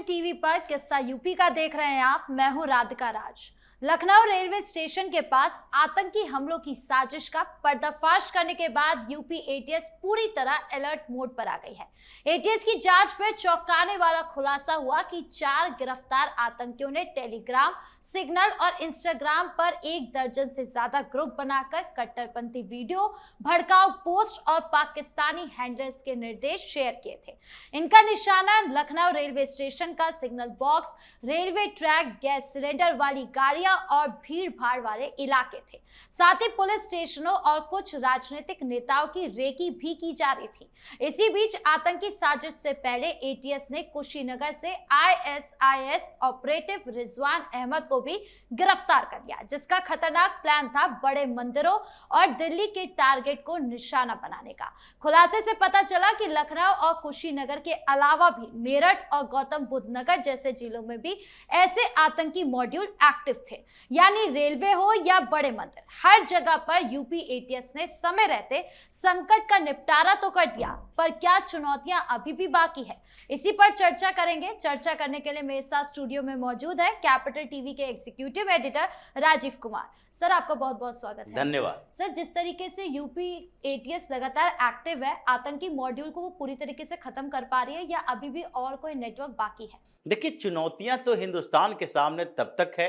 TV पर किस्सा UP का देख रहे हैं आप। मैं हूं राधिका राज। लखनऊ रेलवे स्टेशन के पास आतंकी हमलों की साजिश का पर्दाफाश करने के बाद यूपी एटीएस पूरी तरह अलर्ट मोड पर आ गई है। एटीएस की जांच में चौंकाने वाला खुलासा हुआ कि 4 गिरफ्तार आतंकियों ने टेलीग्राम, सिग्नल और इंस्टाग्राम पर 1 दर्जन से ज्यादा ग्रुप बनाकर कट्टरपंथी वीडियो, भड़काऊ पोस्ट और पाकिस्तानी हैंडलर्स के निर्देश शेयर किए थे। इनका निशाना लखनऊ रेलवे स्टेशन का signal box, railway track, gas cylinder वाली गाड़ियां और भीड़ भाड़ वाले इलाके थे। साथ ही पुलिस स्टेशनों और कुछ राजनीतिक नेताओं की रेकी भी की जा रही थी। इसी बीच आतंकी साजिश से पहले एटीएस ने कुशीनगर से आईएसआईएस ऑपरेटिव रिजवान अहमद को भी गिरफ्तार कर लिया, जिसका खतरनाक प्लान था बड़े मंदिरों और दिल्ली के टारगेट को निशाना बनाने का। खुलासे से पता चला कि लखनऊ और कुशीनगर के अलावा भी मेरठ और गौतम बुद्ध नगर जैसे जिलों में भी ऐसे आतंकी मॉड्यूल एक्टिव थे। यानी रेलवे हो या बड़े मंदिर, हर जगह पर यूपी एटीएस ने समय रहते संकट का निपटारा तो कर दिया, पर क्या चुनौतियां अभी भी बाकी है, इसी पर चर्चा करेंगे। चर्चा करने के लिए मेरे साथ स्टूडियो में मौजूद है कैपिटल टीवी के executive editor Rajeev Kumar. Sir, आपका बहुत बहुत स्वागत है। धन्यवाद। सर, जिस तरीके से यूपी एटीएस लगातार एक्टिव है, आतंकी मॉड्यूल को वो पूरी तरीके से खत्म कर पा रही है या अभी भी और कोई नेटवर्क बाकी है? देखिए, चुनौतियां तो हिंदुस्तान के सामने तब तक है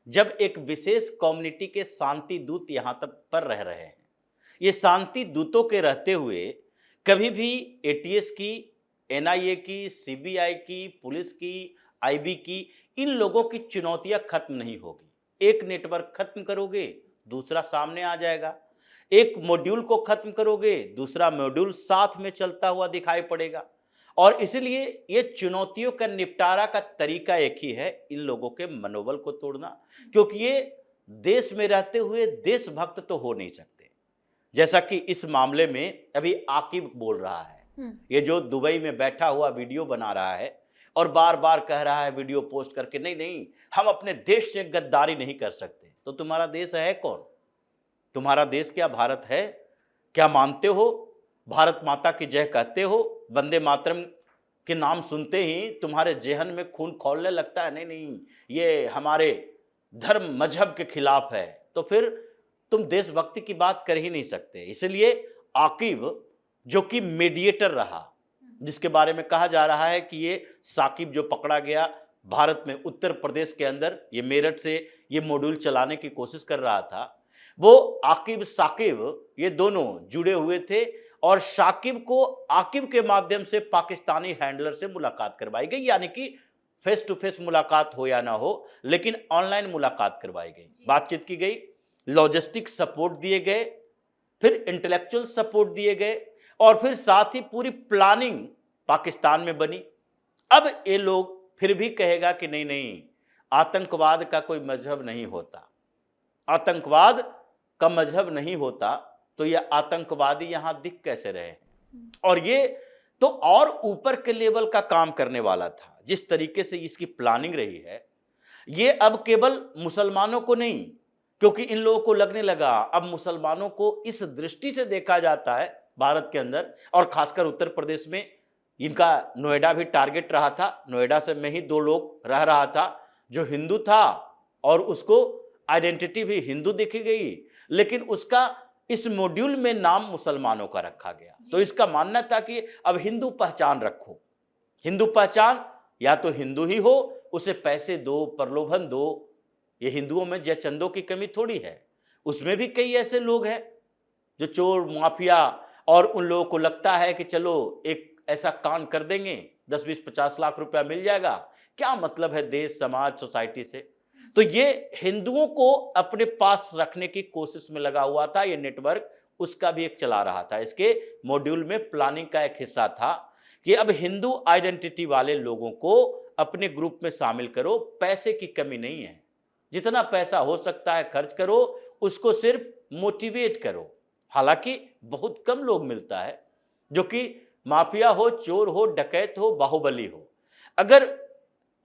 जब एक विशेष कम्युनिटी के शांति दूत यहाँ तक पर रह रहे हैं। ये शांति दूतों के रहते हुए कभी भी एटीएस की, एनआईए की, सीबीआई की, पुलिस की, आईबी की, इन लोगों की चुनौतियां खत्म नहीं होगी। एक नेटवर्क खत्म करोगे, दूसरा सामने आ जाएगा। एक मॉड्यूल को खत्म करोगे, दूसरा मॉड्यूल साथ में चलता हुआ दिखाई पड़ेगा। और इसलिए ये चुनौतियों का निपटारा का तरीका एक ही है, इन लोगों के मनोबल को तोड़ना, क्योंकि ये देश में रहते हुए देशभक्त तो हो नहीं सकते। जैसा कि इस मामले में अभी आकिब बोल रहा है, ये जो दुबई में बैठा हुआ वीडियो बना रहा है और बार बार कह रहा है वीडियो पोस्ट करके, नहीं नहीं हम अपने देश से गद्दारी नहीं कर सकते। तो तुम्हारा देश है कौन? तुम्हारा देश क्या भारत है? क्या मानते हो? भारत माता की जय कहते हो? वंदे मातरम के नाम सुनते ही तुम्हारे जेहन में खून खौलने लगता है, नहीं नहीं ये हमारे धर्म मजहब के खिलाफ है। तो फिर तुम देशभक्ति की बात कर ही नहीं सकते। इसलिए आकिब, जो कि मीडिएटर रहा, जिसके बारे में कहा जा रहा है कि ये साकिब जो पकड़ा गया भारत में उत्तर प्रदेश के अंदर, ये मेरठ से ये मॉड्यूल चलाने की कोशिश कर रहा था, वो आकिब साकिब ये दोनों जुड़े हुए थे। और शाकिब को आकिब के माध्यम से पाकिस्तानी हैंडलर से मुलाकात करवाई गई, यानी कि फेस टू फेस मुलाकात हो या ना हो, लेकिन ऑनलाइन मुलाकात करवाई गई, बातचीत की गई, लॉजिस्टिक सपोर्ट दिए गए, फिर इंटेलेक्चुअल सपोर्ट दिए गए, और फिर साथ ही पूरी प्लानिंग पाकिस्तान में बनी। अब ये लोग फिर भी कहेगा कि नहीं नहीं आतंकवाद का कोई मजहब नहीं होता, आतंकवाद का मजहब नहीं होता, तो ये आतंकवादी यहां दिख कैसे रहे? और ये तो और ऊपर के लेवल का काम करने वाला था। जिस तरीके से इसकी प्लानिंग रही है, ये अब केवल मुसलमानों को नहीं, क्योंकि इन लोगों को लगने लगा अब मुसलमानों को इस दृष्टि से देखा जाता है भारत के अंदर, और खासकर उत्तर प्रदेश में इनका नोएडा भी टारगेट रहा था। नोएडा से में ही 2 लोग रह रहा था जो हिंदू था, और उसको आइडेंटिटी भी हिंदू दिखी गई, लेकिन उसका इस मॉड्यूल में नाम मुसलमानों का रखा गया। तो इसका मानना था कि अब हिंदू पहचान रखो, हिंदू पहचान, या तो हिंदू ही हो, उसे पैसे दो, प्रलोभन दो। ये हिंदुओं में जयचंदों की कमी थोड़ी है, उसमें भी कई ऐसे लोग हैं जो चोर माफिया, और उन लोगों को लगता है कि चलो एक ऐसा कांड कर देंगे, 10, 20, 50 लाख रुपया मिल जाएगा, क्या मतलब है देश, समाज, सोसाइटी से। तो ये हिंदुओं को अपने पास रखने की कोशिश में लगा हुआ था ये नेटवर्क, उसका भी एक चला रहा था। इसके मॉड्यूल में प्लानिंग का एक हिस्सा था कि अब हिंदू आइडेंटिटी वाले लोगों को अपने ग्रुप में शामिल करो, पैसे की कमी नहीं है, जितना पैसा हो सकता है खर्च करो, उसको सिर्फ मोटिवेट करो। हालांकि बहुत कम लोग मिलता है जो कि माफिया हो, चोर हो, डकैत हो, बाहुबली हो। अगर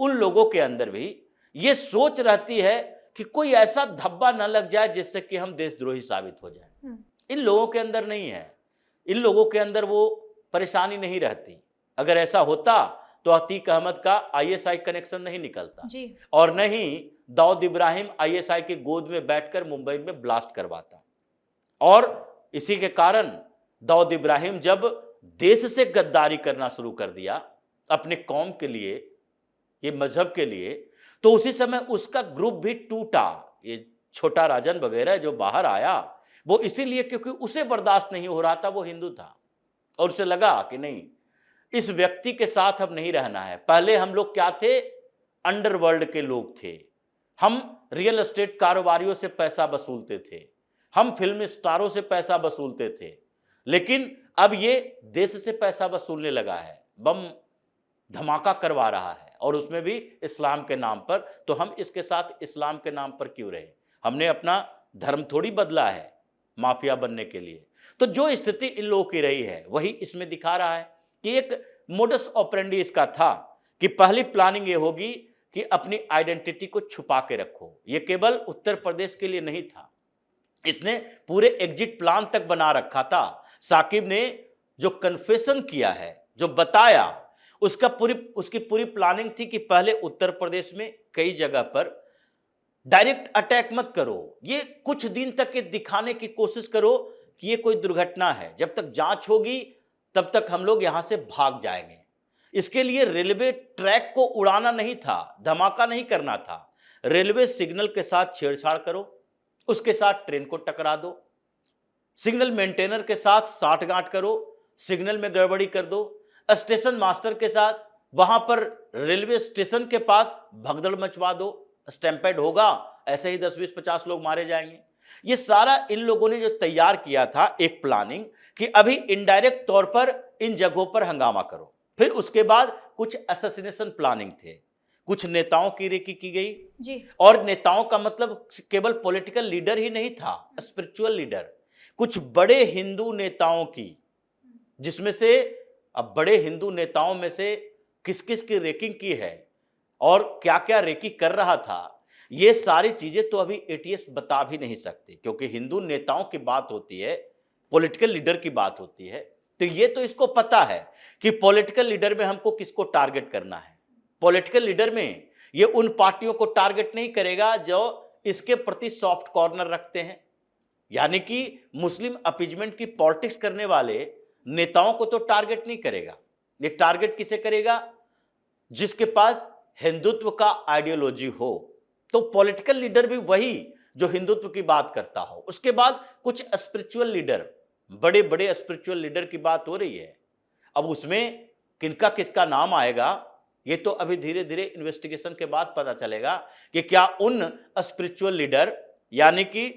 उन लोगों के अंदर भी ये सोच रहती है कि कोई ऐसा धब्बा न लग जाए जिससे कि हम देशद्रोही साबित हो जाए, इन लोगों के अंदर नहीं है। इन लोगों के अंदर वो परेशानी नहीं रहती। अगर ऐसा होता तो अतीक अहमद का आईएसआई कनेक्शन नहीं निकलता जी। और न ही दाऊद इब्राहिम आईएसआई के गोद में बैठकर मुंबई में ब्लास्ट करवाता। और इसी के कारण दाऊद इब्राहिम जब देश से गद्दारी करना शुरू कर दिया अपने कौम के लिए, ये मजहब के लिए, तो उसी समय उसका ग्रुप भी टूटा। ये छोटा राजन वगैरह जो बाहर आया वो इसीलिए क्योंकि उसे बर्दाश्त नहीं हो रहा था, वो हिंदू था और उसे लगा कि नहीं, इस व्यक्ति के साथ अब नहीं रहना है। पहले हम लोग क्या थे, अंडरवर्ल्ड के लोग थे, हम रियल एस्टेट कारोबारियों से पैसा वसूलते थे, हम फिल्म स्टारों से पैसा वसूलते थे, लेकिन अब ये देश से पैसा वसूलने लगा है, बम धमाका करवा रहा है और उसमें भी इस्लाम के नाम पर। तो हम इसके साथ इस्लाम के नाम पर क्यों रहे? हमने अपना धर्म थोड़ी बदला है माफिया बनने के लिए। तो जो स्थिति इन लोगों की रही है वही इसमें दिखा रहा है कि एक मोडस ऑपरेंडी इसका था कि पहली प्लानिंग ये होगी कि अपनी आइडेंटिटी को छुपा के रखो। ये केवल उत्तर प्रदेश के लिए नहीं था, इसने पूरे एग्जिट प्लान तक बना रखा था। साकिब ने जो कन्फेशन किया है, जो बताया, उसकी पूरी प्लानिंग थी कि पहले उत्तर प्रदेश में कई जगह पर डायरेक्ट अटैक मत करो, ये कुछ दिन तक ये दिखाने की कोशिश करो कि ये कोई दुर्घटना है, जब तक जांच होगी तब तक हम लोग यहां से भाग जाएंगे। इसके लिए रेलवे ट्रैक को उड़ाना नहीं था, धमाका नहीं करना था, रेलवे सिग्नल के साथ छेड़छाड़ करो, उसके साथ ट्रेन को टकरा दो, सिग्नल मेंटेनर के साथ साठगांठ करो, सिग्नल में गड़बड़ी कर दो, स्टेशन मास्टर के साथ वहां पर रेलवे स्टेशन के पास भगदड़ मचवा दो, स्टैम्पेड होगा, ऐसे ही 10-20-50 लोग मारे जाएंगे। ये सारा इन लोगों ने जो तैयार किया था एक प्लानिंग कि अभी इनडायरेक्ट तौर पर इन जगहों पर हंगामा करो। फिर उसके बाद कुछ असैसिनेशन प्लानिंग थे, कुछ नेताओं की रेकी की गई जी। और नेताओं का मतलब केवल पॉलिटिकल लीडर ही नहीं था, स्पिरिचुअल लीडर, कुछ बड़े हिंदू नेताओं की, जिसमें से अब बड़े हिंदू नेताओं में से किस किस की रेकिंग की है और क्या क्या रेकी कर रहा था, ये सारी चीजें तो अभी एटीएस बता भी नहीं सकते, क्योंकि हिंदू नेताओं की बात होती है, पॉलिटिकल लीडर की बात होती है। तो ये तो इसको पता है कि पॉलिटिकल लीडर में हमको किसको टारगेट करना है। पॉलिटिकल लीडर में ये उन पार्टियों को टारगेट नहीं करेगा जो इसके प्रति सॉफ्ट कॉर्नर रखते हैं, यानी कि मुस्लिम अपीजमेंट की पॉलिटिक्स करने वाले नेताओं को तो टारगेट नहीं करेगा। ये टारगेट किसे करेगा? जिसके पास हिंदुत्व का आइडियोलॉजी हो। तो पॉलिटिकल लीडर भी वही जो हिंदुत्व की बात करता हो। उसके बाद कुछ स्पिरिचुअल लीडर, बड़े बड़े स्पिरिचुअल लीडर की बात हो रही है। अब उसमें किनका किसका नाम आएगा ये तो अभी धीरे धीरे इन्वेस्टिगेशन के बाद पता चलेगा कि क्या उन स्पिरिचुअल लीडर यानी कि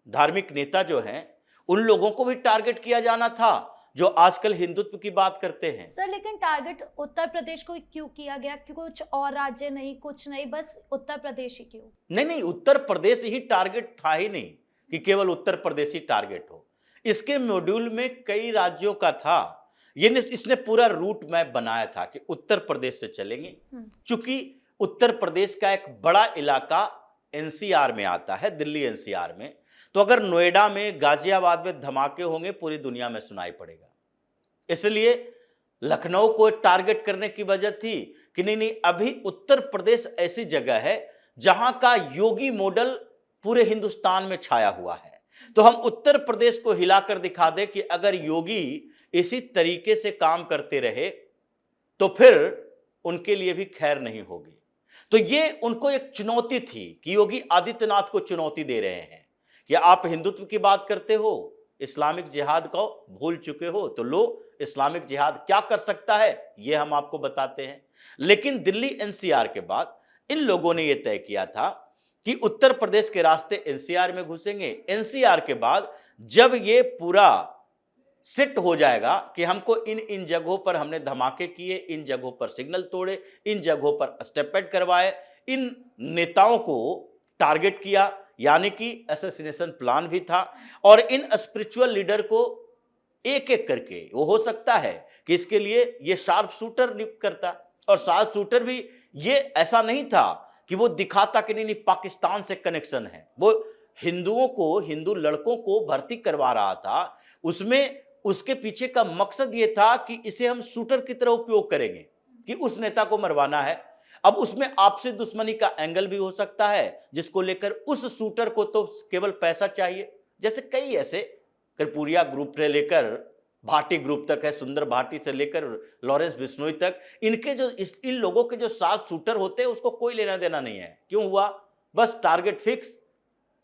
धार्मिक नेता जो हैं उन लोगों को भी टारगेट किया जाना था जो आजकल हिंदुत्व की बात करते हैं। सर लेकिन टारगेट उत्तर प्रदेश को क्यों किया गया? क्यों कुछ और राज्य नहीं, कुछ नहीं, बस उत्तर प्रदेश ही क्यों? नहीं, उत्तर प्रदेश ही टारगेट था ही नहीं कि केवल उत्तर प्रदेश ही टारगेट हो। इसके मॉड्यूल में कई राज्यों का था। इसने पूरा रूट मैप बनाया था कि उत्तर प्रदेश से चलेंगे। चूंकि उत्तर प्रदेश का एक बड़ा इलाका एनसीआर में आता है, दिल्ली एनसीआर में, तो अगर नोएडा में, गाजियाबाद में धमाके होंगे पूरी दुनिया में सुनाई पड़ेगा। इसलिए लखनऊ को टारगेट करने की वजह थी कि नहीं, अभी उत्तर प्रदेश ऐसी जगह है जहां का योगी मॉडल पूरे हिंदुस्तान में छाया हुआ है। तो हम उत्तर प्रदेश को हिलाकर दिखा दें कि अगर योगी इसी तरीके से काम करते रहे तो फिर उनके लिए भी खैर नहीं होगी। तो ये उनको एक चुनौती थी कि योगी आदित्यनाथ को चुनौती दे रहे हैं कि आप हिंदुत्व की बात करते हो, इस्लामिक जिहाद को भूल चुके हो, तो लो इस्लामिक जिहाद क्या कर सकता है ये हम आपको बताते हैं। लेकिन दिल्ली एनसीआर के बाद इन लोगों ने यह तय किया था कि उत्तर प्रदेश के रास्ते एनसीआर में घुसेंगे। एनसीआर के बाद जब ये पूरा सेट हो जाएगा कि हमको इन इन जगहों पर हमने धमाके किए, इन जगहों पर सिग्नल तोड़े, इन जगहों पर स्टेपवेट करवाए, इन नेताओं को टारगेट किया, यानी कि असैसिनेशन प्लान भी था। और इन स्पिरिचुअल लीडर को एक एक करके, वो हो सकता है कि इसके लिए ये शार्प शूटर नियुक्त करता, और शार्प शूटर भी ये ऐसा नहीं था कि वो दिखाता कि नहीं पाकिस्तान से कनेक्शन है, वो हिंदुओं को, हिंदू लड़कों को भर्ती करवा रहा था। उसमें उसके पीछे का मकसद ये था कि इसे हम शूटर की तरह उपयोग करेंगे, कि उस नेता को मरवाना है। अब उसमें आपसी दुश्मनी का एंगल भी हो सकता है, जिसको लेकर उस शूटर को तो केवल पैसा चाहिए। जैसे कई ऐसे कर्पूरिया ग्रुप से लेकर भाटी ग्रुप तक है, सुंदर भाटी से लेकर लॉरेंस बिश्नोई तक, इनके जो इन लोगों के जो 7 शूटर होते हैं उसको कोई लेना देना नहीं है। क्यों हुआ? बस टारगेट फिक्स,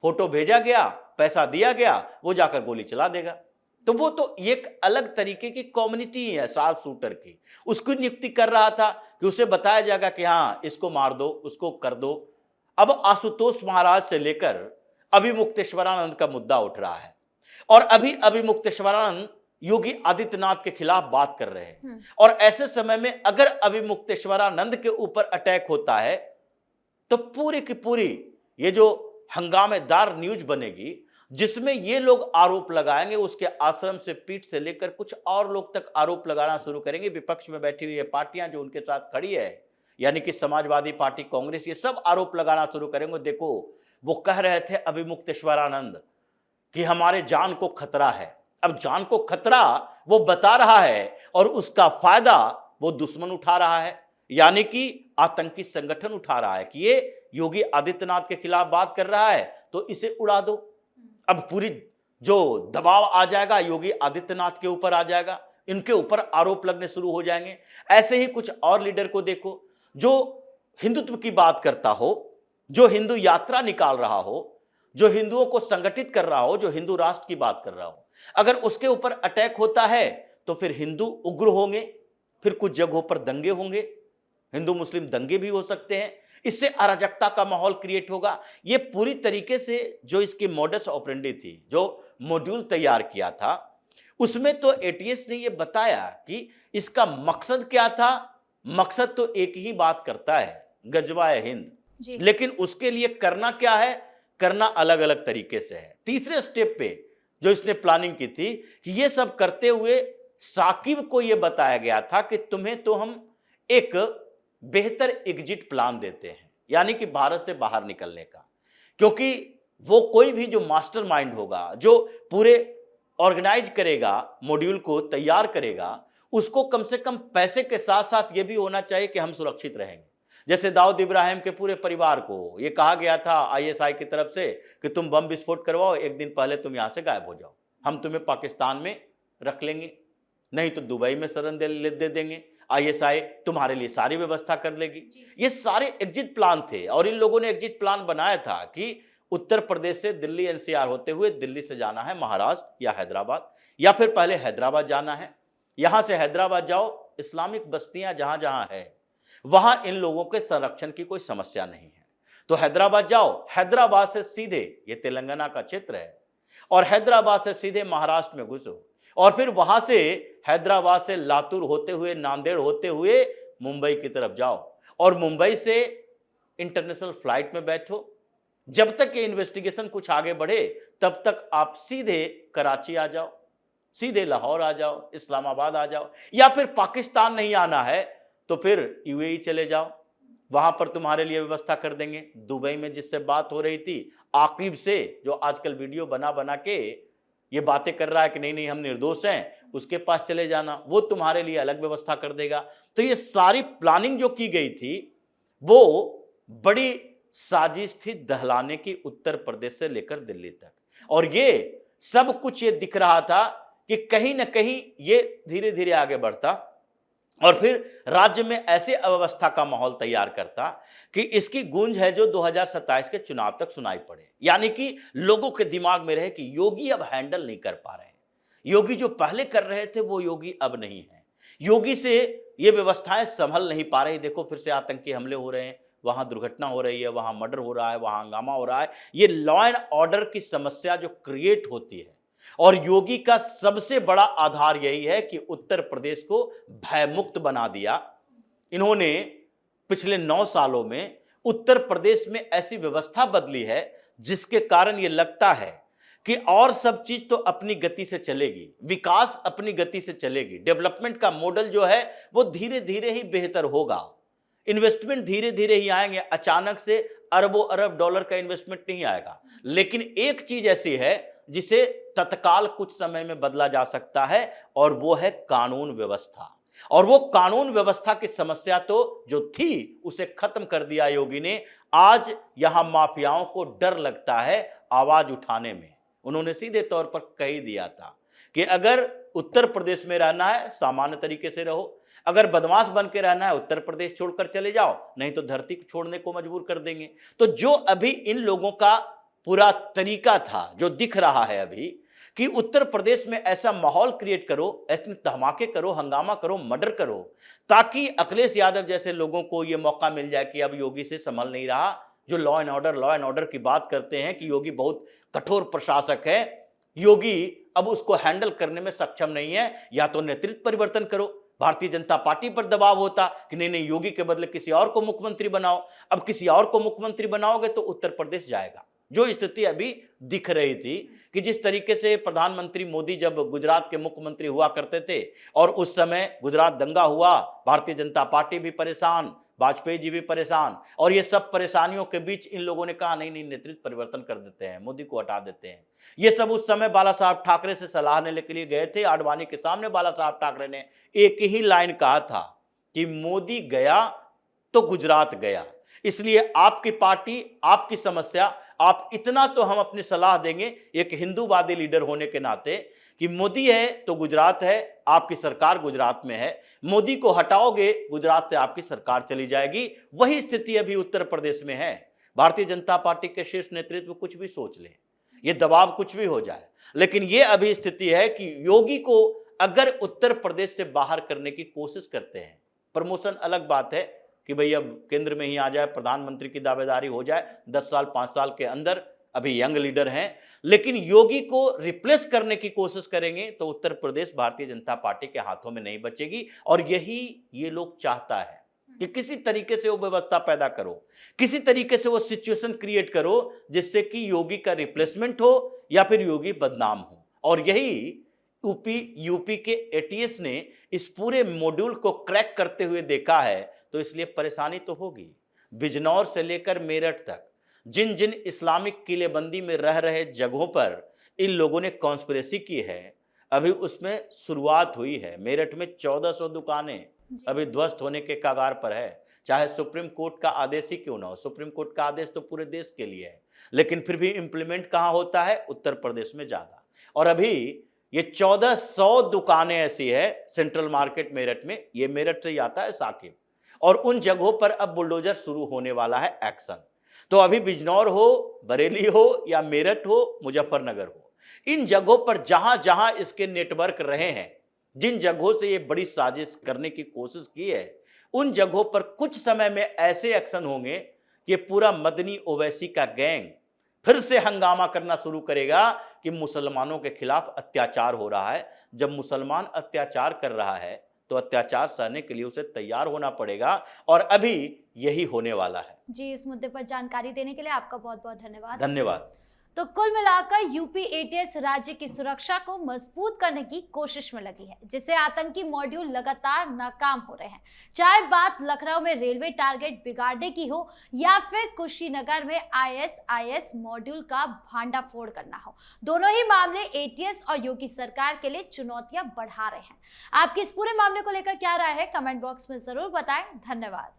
फोटो भेजा गया, पैसा दिया गया, वो जाकर गोली चला देगा। तो वो तो एक अलग तरीके की कम्युनिटी है 7 शूटर की। उसकी नियुक्ति कर रहा था कि उसे बताया जाएगा कि हाँ इसको मार दो, उसको कर दो। अब आशुतोष महाराज से लेकर अभी मुक्तेश्वरानंद का मुद्दा उठ रहा है, और अभी मुक्तेश्वरानंद योगी आदित्यनाथ के खिलाफ बात कर रहे हैं। और ऐसे समय में अगर अभी मुक्तेश्वरानंद के ऊपर अटैक होता है तो पूरी की पूरी ये जो हंगामेदार न्यूज बनेगी, जिसमें ये लोग आरोप लगाएंगे, उसके आश्रम से पीठ से लेकर कुछ और लोग तक आरोप लगाना शुरू करेंगे। विपक्ष में बैठी हुई पार्टियां जो उनके साथ खड़ी है, यानी कि समाजवादी पार्टी, कांग्रेस, ये सब आरोप लगाना शुरू करेंगे। देखो वो कह रहे थे अभी मुक्तेश्वरानंद कि हमारे जान को खतरा है। अब जान को खतरा वो बता रहा है और उसका फायदा वो दुश्मन उठा रहा है, यानी कि आतंकी संगठन उठा रहा है कि ये योगी आदित्यनाथ के खिलाफ बात कर रहा है तो इसे उड़ा दो। अब पूरी जो दबाव आ जाएगा योगी आदित्यनाथ के ऊपर आ जाएगा, इनके ऊपर आरोप लगने शुरू हो जाएंगे। ऐसे ही कुछ और लीडर को देखो जो हिंदुत्व की बात करता हो, जो हिंदू यात्रा निकाल रहा हो, जो हिंदुओं को संगठित कर रहा हो, जो हिंदू राष्ट्र की बात कर रहा हो, अगर उसके ऊपर अटैक होता है तो फिर हिंदू उग्र होंगे, फिर कुछ जगहों पर दंगे होंगे, हिंदू मुस्लिम दंगे भी हो सकते हैं। इससे अराजकता का माहौल क्रिएट होगा। ये पूरी तरीके से जो इसकी मॉडस ऑपरेंडी थी, जो मॉड्यूल तैयार किया था, उसमें तो एटीएस ने ये बताया कि इसका मकसद क्या था। मकसद तो एक ही बात करता है, गजवाए हिंद, लेकिन उसके लिए करना क्या है, करना अलग अलग तरीके से है। तीसरे स्टेप पे जो इसने प्लानिंग की थी कि ये सब करते हुए साकिब को ये बताया गया था कि तुम्हें तो हम एक बेहतर एग्जिट प्लान देते हैं, यानी कि भारत से बाहर निकलने का। क्योंकि वो कोई भी जो मास्टरमाइंड होगा, जो पूरे ऑर्गेनाइज करेगा, मॉड्यूल को तैयार करेगा, उसको कम से कम पैसे के साथ साथ ये भी होना चाहिए कि हम सुरक्षित रहेंगे। जैसे दाऊद इब्राहिम के पूरे परिवार को ये कहा गया था आईएसआई की तरफ से कि तुम बम विस्फोट करवाओ, एक दिन पहले तुम यहां से गायब हो जाओ, हम तुम्हें पाकिस्तान में रख लेंगे, नहीं तो दुबई में शरण दे देंगे, आईएसआई तुम्हारे लिए सारी व्यवस्था कर लेगी। ये सारे एग्जिट प्लान थे, और इन लोगों ने एग्जिट प्लान बनाया था कि उत्तर प्रदेश से दिल्ली एनसीआर होते हुए दिल्ली से जाना है महाराष्ट्र या हैदराबाद, या फिर पहले हैदराबाद जाना है, यहां से हैदराबाद जाओ, इस्लामिक बस्तियां जहां जहां है वहां इन लोगों के संरक्षण की कोई समस्या नहीं है, तो हैदराबाद जाओ, हैदराबाद से सीधे, ये तेलंगाना का क्षेत्र है, और हैदराबाद से सीधे महाराष्ट्र में घुसो, और फिर वहां से हैदराबाद से लातूर होते हुए, नांदेड़ होते हुए मुंबई की तरफ जाओ, और मुंबई से इंटरनेशनल फ्लाइट में बैठो। जब तक ये इन्वेस्टिगेशन कुछ आगे बढ़े तब तक आप सीधे कराची आ जाओ, सीधे लाहौर आ जाओ, इस्लामाबाद आ जाओ, या फिर पाकिस्तान नहीं आना है तो फिर यूएई चले जाओ, वहां पर तुम्हारे लिए व्यवस्था कर देंगे। दुबई में जिससे बात हो रही थी आकिब से, जो आजकल वीडियो बना बना के ये बातें कर रहा है कि नहीं नहीं हम निर्दोष हैं, उसके पास चले जाना, वो तुम्हारे लिए अलग व्यवस्था कर देगा। तो ये सारी प्लानिंग जो की गई थी वो बड़ी साजिश थी दहलाने की, उत्तर प्रदेश से लेकर दिल्ली तक। और ये सब कुछ ये दिख रहा था कि कहीं ना कहीं ये धीरे धीरे आगे बढ़ता और फिर राज्य में ऐसे अव्यवस्था का माहौल तैयार करता कि इसकी गूंज है जो 2027 के चुनाव तक सुनाई पड़े, यानी कि लोगों के दिमाग में रहे कि योगी अब हैंडल नहीं कर पा रहे हैं, योगी जो पहले कर रहे थे वो योगी अब नहीं है, योगी से ये व्यवस्थाएं संभल नहीं पा रही। देखो फिर से आतंकी हमले हो रहे हैं, वहां दुर्घटना हो रही है, वहां मर्डर हो रहा है, वहां हंगामा हो रहा है। ये लॉ एंड ऑर्डर की समस्या जो क्रिएट होती है, और योगी का सबसे बड़ा आधार यही है कि उत्तर प्रदेश को भयमुक्त बना दिया। इन्होंने पिछले 9 सालों में उत्तर प्रदेश में ऐसी व्यवस्था बदली है जिसके कारण यह लगता है कि और सब चीज तो अपनी गति से चलेगी, विकास अपनी गति से चलेगी, डेवलपमेंट का मॉडल जो है वो धीरे धीरे ही बेहतर होगा, इन्वेस्टमेंट धीरे धीरे ही आएंगे, अचानक से अरबों अरब डॉलर का इन्वेस्टमेंट नहीं आएगा। लेकिन एक चीज ऐसी है जिसे तत्काल कुछ समय में बदला जा सकता है, और वो है कानून व्यवस्था। और वो कानून व्यवस्था की समस्या तो जो थी उसे खत्म कर दिया योगी ने। आज यहां माफियाओं को डर लगता है आवाज उठाने में। उन्होंने सीधे तौर पर कह ही दिया था कि अगर उत्तर प्रदेश में रहना है सामान्य तरीके से रहो, अगर बदमाश बन के रहना है उत्तर प्रदेश छोड़कर चले जाओ, नहीं तो धरती को छोड़ने को मजबूर कर देंगे। तो जो अभी इन लोगों का पूरा तरीका था, जो दिख रहा है अभी, कि उत्तर प्रदेश में ऐसा माहौल क्रिएट करो, ऐसे धमाके करो, हंगामा करो, मर्डर करो, ताकि अखिलेश यादव जैसे लोगों को यह मौका मिल जाए कि अब योगी से संभल नहीं रहा। जो लॉ एंड ऑर्डर की बात करते हैं कि योगी बहुत कठोर प्रशासक है, योगी अब उसको हैंडल करने में सक्षम नहीं है, या तो नेतृत्व परिवर्तन करो। भारतीय जनता पार्टी पर दबाव होता कि नहीं नहीं, योगी के बदले किसी और को मुख्यमंत्री बनाओ। अब किसी और को मुख्यमंत्री बनाओगे तो उत्तर प्रदेश जाएगा। जो स्थिति अभी दिख रही थी कि जिस तरीके से प्रधानमंत्री मोदी जब गुजरात के मुख्यमंत्री हुआ करते थे और उस समय गुजरात दंगा हुआ, भारतीय जनता पार्टी भी परेशान, वाजपेयी जी भी परेशान, और ये सब परेशानियों के बीच इन लोगों ने कहा नहीं नहीं, नेतृत्व परिवर्तन कर देते हैं, मोदी को हटा देते हैं। ये सब उस समय बाला साहब ठाकरे से सलाह लेने के लिए गए थे। आडवाणी के सामने बाला साहब ठाकरे ने एक ही लाइन कहा था कि मोदी गया तो गुजरात गया, इसलिए आपकी पार्टी, आपकी समस्या, आप इतना तो हम अपनी सलाह देंगे एक हिंदूवादी लीडर होने के नाते कि मोदी है तो गुजरात है, आपकी सरकार गुजरात में है, मोदी को हटाओगे गुजरात से आपकी सरकार चली जाएगी। वही स्थिति अभी उत्तर प्रदेश में है। भारतीय जनता पार्टी के शीर्ष नेतृत्व कुछ भी सोच ले, ये दबाव कुछ भी हो जाए, लेकिन ये अभी स्थिति है कि योगी को अगर उत्तर प्रदेश से बाहर करने की कोशिश करते हैं, प्रमोशन अलग बात है कि भाई अब केंद्र में ही आ जाए, प्रधानमंत्री की दावेदारी हो जाए 10 साल 5 साल के अंदर, अभी यंग लीडर हैं, लेकिन योगी को रिप्लेस करने की कोशिश करेंगे तो उत्तर प्रदेश भारतीय जनता पार्टी के हाथों में नहीं बचेगी। और यही ये लोग चाहता है कि किसी तरीके से वो व्यवस्था पैदा करो, किसी तरीके से वो सिचुएशन क्रिएट करो जिससे कि योगी का रिप्लेसमेंट हो या फिर योगी बदनाम हो। और यही यूपी के एटीएस ने इस पूरे मॉड्यूल को क्रैक करते हुए देखा है, तो इसलिए परेशानी तो होगी। बिजनौर से लेकर मेरठ तक जिन जिन इस्लामिक किलेबंदी में रह रहे जगहों पर इन लोगों ने कॉन्स्पिरेसी की है, अभी उसमें शुरुआत हुई है। मेरठ में 1400 दुकानें अभी ध्वस्त होने के कगार पर है, चाहे सुप्रीम कोर्ट का आदेश ही क्यों ना हो। सुप्रीम कोर्ट का आदेश तो पूरे देश के लिए है, लेकिन फिर भी इंप्लीमेंट कहाँ होता है? उत्तर प्रदेश में ज्यादा। और अभी ये 1400 दुकानें ऐसी है सेंट्रल मार्केट मेरठ में, ये मेरठ से ही आता है साकिब, और उन जगहों पर अब बुलडोजर शुरू होने वाला है एक्शन। तो अभी बिजनौर हो, बरेली हो या मेरठ हो, मुजफ्फरनगर हो, इन जगहों पर जहां जहां इसके नेटवर्क रहे हैं, जिन जगहों से ये बड़ी साजिश करने की कोशिश की है, उन जगहों पर कुछ समय में ऐसे एक्शन होंगे कि पूरा मदनी ओवैसी का गैंग फिर से हंगामा करना शुरू करेगा कि मुसलमानों के खिलाफ अत्याचार हो रहा है। जब मुसलमान अत्याचार कर रहा है तो अत्याचार सहने के लिए उसे तैयार होना पड़ेगा, और अभी यही होने वाला है। जी, इस मुद्दे पर जानकारी देने के लिए आपका बहुत बहुत धन्यवाद। धन्यवाद। तो कुल मिलाकर यूपी एटीएस राज्य की सुरक्षा को मजबूत करने की कोशिश में लगी है, जिससे आतंकी मॉड्यूल लगातार नाकाम हो रहे हैं। चाहे बात लखनऊ में रेलवे टारगेट बिगाड़ने की हो या फिर कुशीनगर में आईएसआईएस मॉड्यूल का भांडाफोड़ करना हो, दोनों ही मामले एटीएस और योगी सरकार के लिए चुनौतियां बढ़ा रहे हैं। आपकी इस पूरे मामले को लेकर क्या राय है, कमेंट बॉक्स में जरूर बताएं। धन्यवाद।